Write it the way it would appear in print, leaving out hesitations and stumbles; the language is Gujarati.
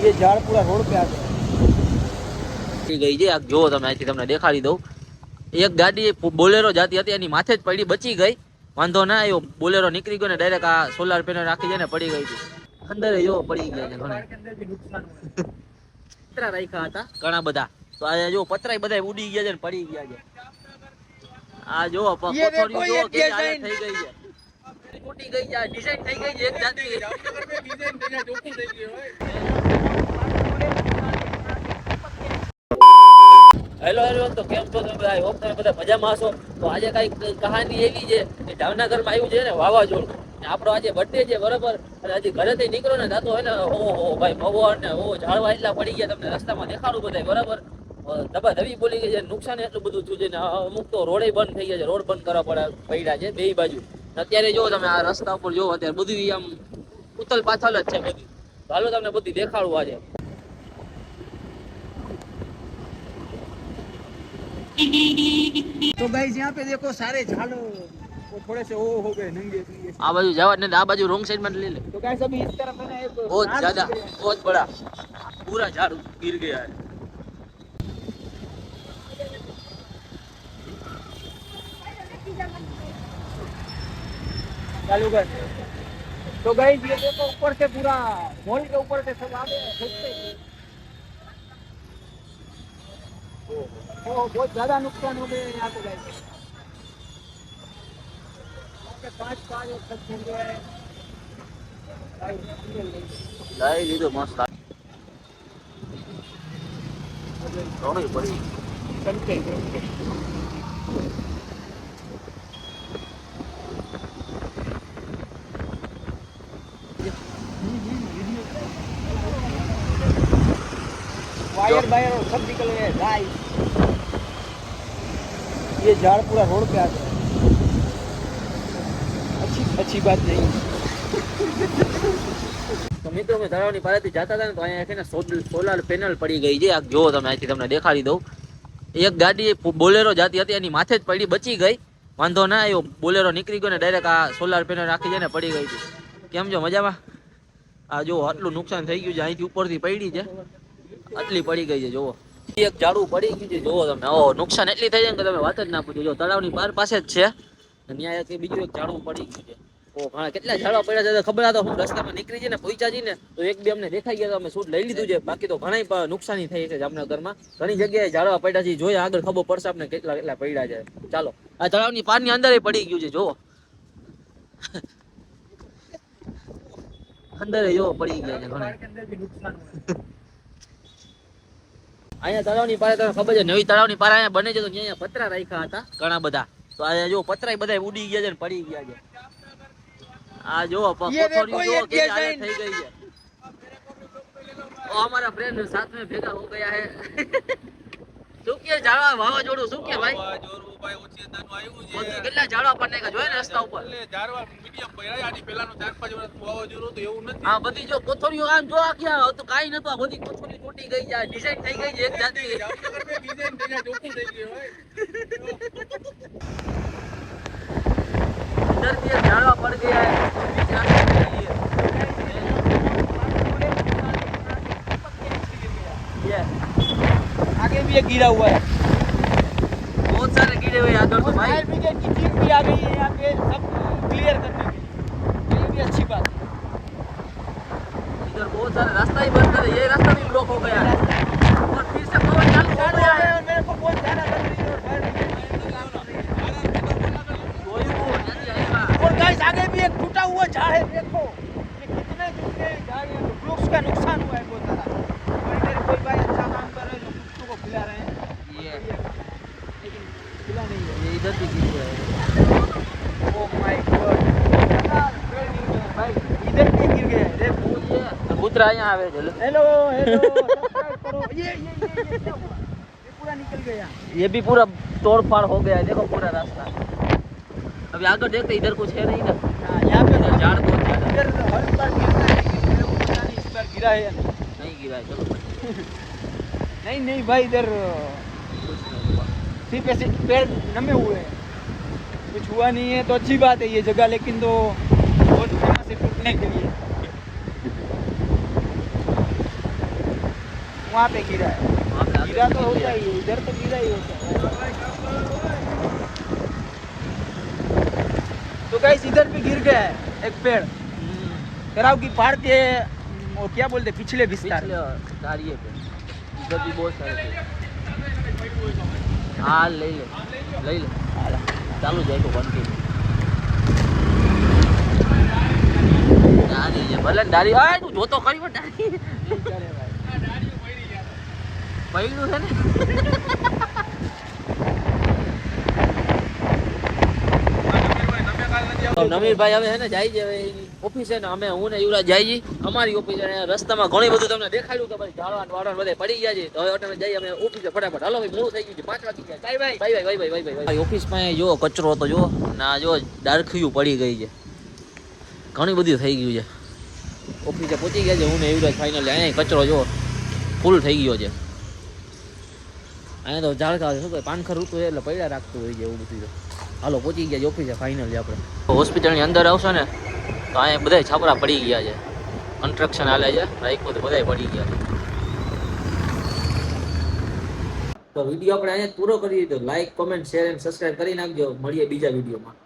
ये झाड़ पूरा रोड पे आ गया ગઈ છે. આ જો તમે અહીંથી તમને દેખાડી દઉં. એક ગાડી બોલેરો જાતી હતી એની માથે જ પડી, બચી ગઈ, વાંધો ના આવ્યો. બોલેરો નીકળી ગયો ને ડાયરેક્ટ આ સોલાર પેનલ રાખી જાય ને પડી ગઈ હતી અંદર. જો પડી ગયા છે ઘણા પતરા રાખ્યા હતા ઘણા બધા. તો આ જો પતરા બધા ઉડી ગયા છે ને પડી ગયા છે. આ જો કોથળીઓ જો કે હાલત થઈ ગઈ છે, તૂટી ગઈ છે, ડિઝાઇન થઈ ગઈ છે એક જાતની. હેલો એવરીવન, તો કેમ છો તમે બધા? આઈ હોપ તમે બધા મજામાં હશો. તો આજે કઈક કહાની એવી છે કે જામનગરમાં આવ્યું છે ને વાવાઝોડું. આપણો આજે બર્થડે છે બરોબર, અને હજી ઘરેથી નીકળો ને તો હે ને ઓહો ભાઈ પવન ને ઓહો ઝાડવા એટલા પડી ગયા તમને રસ્તામાં દેખાડું બધા બરાબર. ધબા ધબી બોલી ગઈ છે, નુકસાન એટલું બધું થયું છે ને અમુક તો રોડે બંધ થઈ ગયા છે, રોડ બંધ કરવા પડ્યા છે બે બાજુ. અત્યારે જો તમે આ રસ્તા ઉપર જો અત્યારે બધું આમ ઉથલ પાથલ જ છે બધું. હાલો તમને બધું દેખાડું આજે. तो गाइस यहाँ पे देखो सारे झाड़ वो थोड़े से वो हो गए नंगे। आ बाजू जावा ने आ बाजू रोंग साइड में ले ले। तो गाइस अभी इस तरफ है ना एक बहुत ज्यादा बहुत बड़ा पूरा झाड़ गिर गया है। चालू कर। तो गाइस ये देखो ऊपर से पूरा मॉल के ऊपर से सब आ गए फेंकते। ओ बहुत ज्यादा नुकसान हो गया यहाँ पे गाइस। पांच सब गिर गए हैं। लाइट ये तो मस्त आ रोई बड़ी चलते वायर वायर सब निकल गए गाइस। ये झाड़ पूरा रोड पे आ गया। अच्छी बात नहीं। તો મિત્રો મેં તળાવની પાસેથી જતા હતા ને તો અહીંયા છે ને સોલાર પેનલ પડી ગઈ છે. આ જો તમે અહીંથી તમને દેખાડી દઉં. એક ગાડી બોલેરો જાતી હતી એની માથે જ પડી, બચી ગઈ, વાંધો ના આવ્યો. બોલેરો નીકળી ગયો ને ડાયરેક્ટ આ સોલાર પેનલ રાખી જાય ને પડી ગઈ હતી. કેમ છો મજામાં? આ જો આટલું નુકસાન થઈ ગયું છે, અહીંથી ઉપરથી પડી છે, આટલી પડી ગઈ છે. જોવો એક ઝાડું પડી ગયું છે, જોવો તમે. ઓહો નુકસાન એટલી થઈ જાય કે તમે વાત જ ના પૂછો. જો તળાવની પાર પાસે જ છે, ત્યાં એક બીજું એક ઝાડું પડી ગયું છે. ઓ ઘણા કેટલા ઝાડવા પડ્યા છે ખબર. આ તો હું રસ્તામાં નીકળી છે ને પહોંચ્યા છીએ ને તો એક બે અમને દેખાઈ ગયા તો અમે શૂટ લઈ લીધું છે. બાકી તો ઘણા નુકસાની થઈ છે જામનગરમાં, ઘણી જગ્યાએ ઝાડવા પડ્યા છે. જોઈએ આગળ ખબર પડશે આપણે કેટલા કેટલા પડ્યા છે. ચાલો આ તળાવની પારની અંદર પડી ગયું છે, જોવો અંદર જો પડી ગયા છે ઘણા. અહીંયા તળાવની પારે તમને ખબર છે નવી તળાવની પારે અહીંયા બને છે તો અહીંયા પતરા રાખ્યા હતા ઘણા બધા. તો આ જો પતરા બધા ઉડી ગયા છે ને પડી ગયા છે. આ જો કોથળીઓ જો કે હાલત થઈ ગઈ છે. ઓ हमारा फ्रेंड साथ में भेगा हो गया है। શું કે ઝાડવા વાવાઝોડું શું કે ભાઈ? વાવાઝોડું ભાઈ ઓચિંતાનું આવ્યું છે. કેટલા ઝાડવા પડને કે જોયે ને રસ્તા ઉપર. એટલે ઝાડવા મીડિયમ પડ્યા. આની પહેલાનું 4-5 વર્ષ વાવાઝોડું હતું એવું નથી. આ બધી જો કોથળીઓ આમ જો આખ્યા તો કાઈ નતું. આ બધી કોથળીઓ તૂટી ગઈ છે, ડિઝાઇન થઈ ગઈ છે એક જાતની. જામનગર में ડિઝાઇન થઈ ગયા, ચોખ્ખું થઈ ગયું હોય. इधर भी झाड़वा पड़ गया है, बीच रास्ते में ये आगे भी एक गिरा हुआ है। बहुत सारे गिरे हुए हैं आगे तो भाई। फायर ब्रिगेड की टीम भी आ गई है यहाँ पे सब क्लियर करने के लिए। ये भी अच्छी बात है। इधर बहुत सारे रास्ता ही बंद कर, ये रास्ता भी ब्लॉक हो गया है और फिर से पवन चालू हो गया है। मेरे को बहुत ज्यादा लग रही है फायर ब्रिगेड। और गाइस आगे भी एक टूटा हुआ झाड़ है, देखो ये कितने टूटे झाड़ हैं। वृक्ष का नुकसान हुआ है बहुत सारा। और इधर कोई भाई अच्छा काम कर रहे हैं जो वृक्षों को खिला रहे हैं, ये लेकिन खिला नहीं है। ये इधर भी गिर गया है। ओ माय गॉड भाई इधर भी गिर गया है। देखो ये कबूतरा यहाँ आवे चलो। हेलो हेलो सब्सक्राइब करो। ये क्या हुआ? ये पूरा निकल गया। ये भी पूरा तोड़ फाड़ हो गया है, देखो पूरा रास्ता। अभी आगे देखते इधर कुछ है नहीं ना। हाँ यहाँ पे झाड़ बहुत ज्यादा इधर हर बार गिरता है, लेकिन मेरे को पता नहीं इस बार गिरा है या नहीं गिरा है। चलो नहीं भाई इधर सिर्फ ऐसे पेड़ नमे हुए हैं, कुछ हुआ नहीं है तो अच्छी बात है ये जगह। लेकिन तो बहुत फेमस है देखने के लिए वहाँ पे गिरा है गिरा तो होता ही है इधर तो गिरा ही होता है तो गाइस इधर भी गिर गया है एक पेड़ कराव की पहाड़ के वो क्या बोलते हैं, पिछले विस्तार में। डारिये पे इधर भी बहुत सारे पेड़ हाँ લઈ લે ચાલુ જાય તો બંધ ડારી છે ભલે ડારી આ તું જોતો ખરી પણ ડારી પડ્યું છે ને નમીરભાઈ હવે હે ને જાય છે ઓફિસે ને અમે હું ને યુવરાજ જાય છે અમારી ઓફિસે રસ્તામાં ઘણી બધું તમને દેખાડ્યું કે ભાઈ ઝાડવા વાળા બધે પડી ગયા છે તો હવે અટાણે જઈએ અમે ઓફિસે ફટાફટ હાલો ભાઈ મોડું થઈ ગયું છે 5 વાગી ગયા બાય ઓફિસમાં જો કચરો તો જો ના જો ડાર્ખિયું પડી ગઈ છે ઘણી બધી થઈ ગયું છે ઓફિસે પહોંચી ગયા છે હું ને યુવરાજ ફાઇનલી અહીંયા કચરો જો ફૂલ થઈ ગયો છે અહીંયા તો ઝાડકા શું કહે પાનખર ઋતુ એટલે પડ્યા રાખતું હોય છે એવું બધું હાલો પહોંચી ગયા છે ઓફિસે ફાઇનલી આપણે હોસ્પિટલની અંદર આવશો ને તો અહીંયા બધા છાપરા પડી ગયા છે કન્સ્ટ્રક્શન હાલે છે રાઈકો તો બધા પડી ગયા છે તો વિડીયો આપણે અહીંયા પૂરો કરી દીધો લાઈક કોમેન્ટ શેર અને સબસ્ક્રાઇબ કરી નાખજો મળીએ બીજા વિડીયોમાં